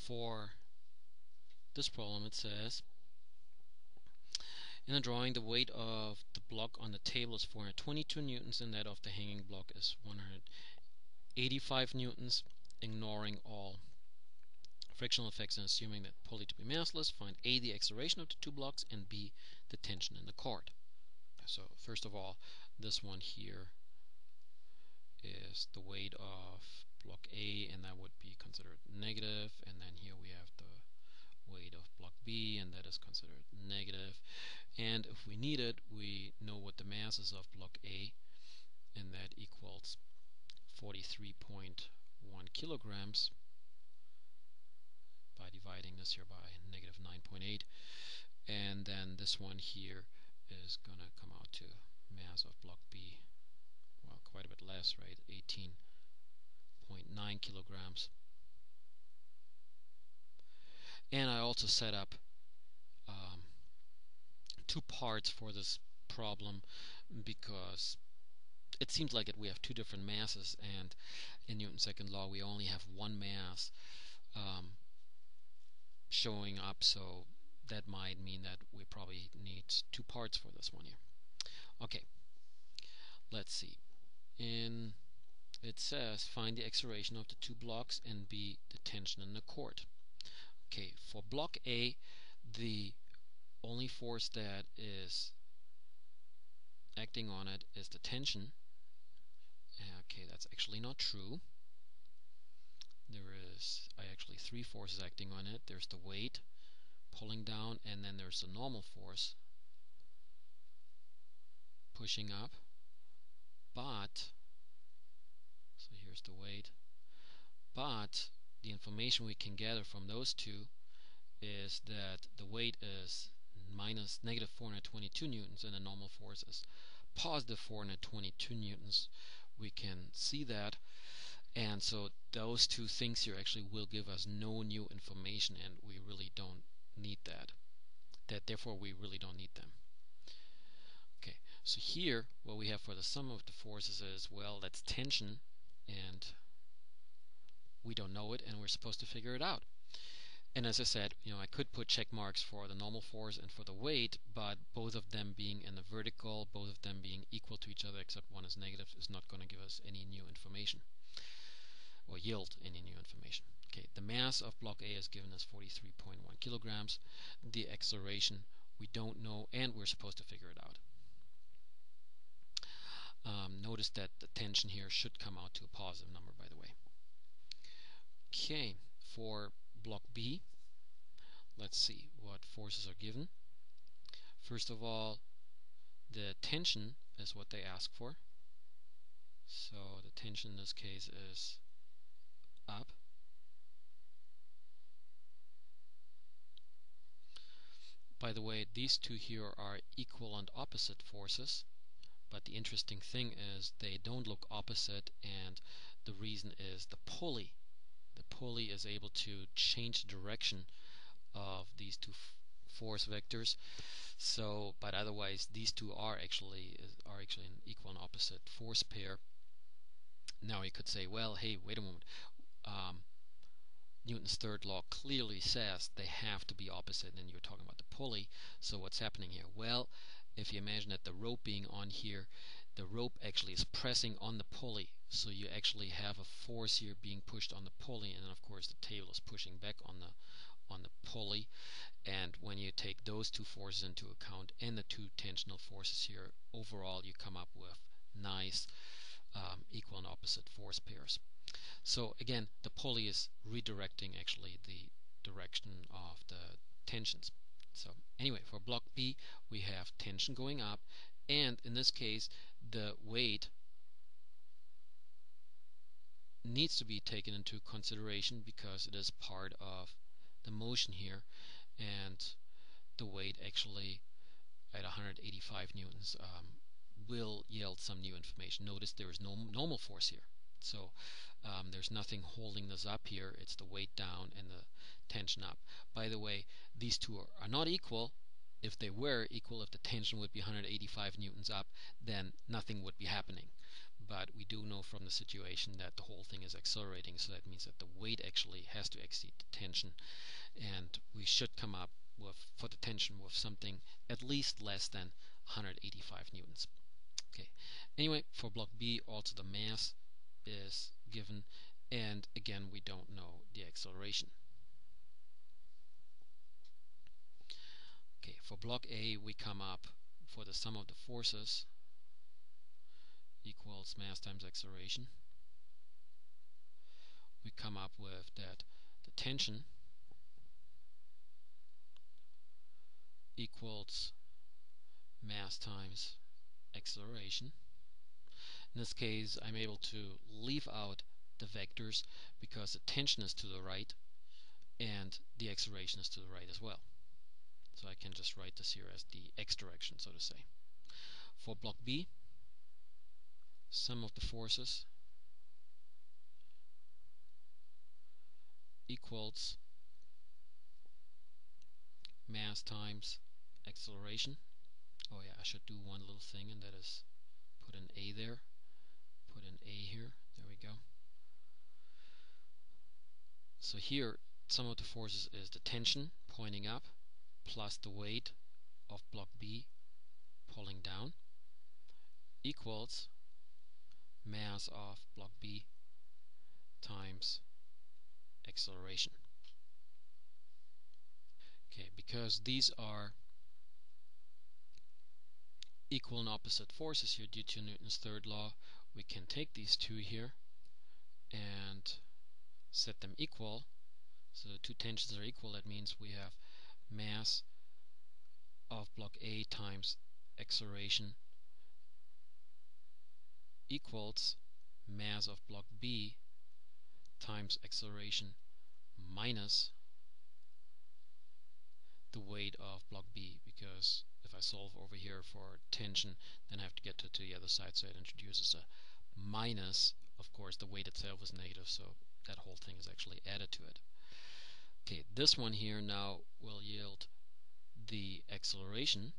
for this problem it says, in a drawing, the weight of the block on the table is 422 newtons and that of the hanging block is 185 newtons. Ignoring all frictional effects and assuming that pulley to be massless, find A, the acceleration of the two blocks, and B, the tension in the cord. So first of all, this one here is the weight of block A, and that would be considered negative, and then here we have the weight of block B, and that is considered negative. And if we need it, we know what the mass is of block A, and that equals 43.1 kilograms by dividing this here by negative 9.8, and then this one here is going to come out to mass of block B, well, quite a bit less, right? 18.9 kilograms. And I also set up two parts for this problem because it seems like we have two different masses, and in Newton's second law we only have one mass showing up, so that might mean that we probably need two parts for this one here. Okay, let's see. It says find the acceleration of the two blocks and B, the tension in the cord. Okay, for block A, the only force that is acting on it is the tension. Okay, that's actually not true. There is actually three forces acting on it. There's the weight pulling down, and then there's the normal force pushing up. But, so here's the weight, but the information we can gather from those two is that the weight is negative 422 newtons and the normal force is positive 422 newtons. We can see that, and so those two things here actually will give us no new information, and we really don't need that. Therefore we really don't need them. Okay, so here what we have for the sum of the forces is, well, that's tension, and we don't know it, and we're supposed to figure it out. And as I said, I could put check marks for the normal force and for the weight, but both of them being in the vertical, both of them being equal to each other except one is negative, is not going to give us any new information or yield any new information. Okay, the mass of block A is given as 43.1 kilograms. The acceleration we don't know, and we're supposed to figure it out. Notice that the tension here should come out to a positive number, by the way. Okay, for block B, let's see what forces are given. First of all, the tension is what they ask for. So the tension in this case is up. By the way, these two here are equal and opposite forces, but the interesting thing is they don't look opposite, and the reason is the pulley. The pulley is able to change the direction of these two force vectors. So, but otherwise, these two are actually an equal and opposite force pair. Now you could say, well, hey, wait a moment. Newton's third law clearly says they have to be opposite, and you're talking about the pulley. So what's happening here? Well, if you imagine that the rope being on here, the rope actually is pressing on the pulley, so you actually have a force here being pushed on the pulley, and then of course the table is pushing back on the pulley. And when you take those two forces into account and the two tensional forces here, overall you come up with nice equal and opposite force pairs. So again, the pulley is redirecting actually the direction of the tensions. So anyway, for block B we have tension going up, and in this case the weight needs to be taken into consideration because it is part of the motion here, and the weight actually at 185 newtons will yield some new information. Notice there is no normal force here, so there's nothing holding this up here. It's the weight down and the tension up. By the way, these two are not equal. If they were equal, if the tension would be 185 newtons up, then nothing would be happening. but we do know from the situation that the whole thing is accelerating, so that means that the weight actually has to exceed the tension, and we should come up with, for the tension, with something at least less than 185 newtons. Okay. Anyway, for block B, also the mass is given, and again we don't know the acceleration. Okay, for block A we come up for the sum of the forces equals mass times acceleration. We come up with that the tension equals mass times acceleration. In this case, I'm able to leave out the vectors because the tension is to the right and the acceleration is to the right as well. So I can just write this here as the x direction, so to say. For block B, sum of the forces equals mass times acceleration. Oh yeah, I should do one little thing, and that is put an A there. Put an A here. There we go. So here, sum of the forces is the tension pointing up plus the weight of block B pulling down equals mass of block B times acceleration. Okay, because these are equal and opposite forces here due to Newton's third law, we can take these two here and set them equal. So the two tensions are equal. That means we have mass of block A times acceleration equals mass of block B times acceleration minus the weight of block B, because if I solve over here for tension, then I have to get to the other side, so it introduces a minus. Of course, the weight itself is negative, so that whole thing is actually added to it. Okay, this one here now will yield the acceleration,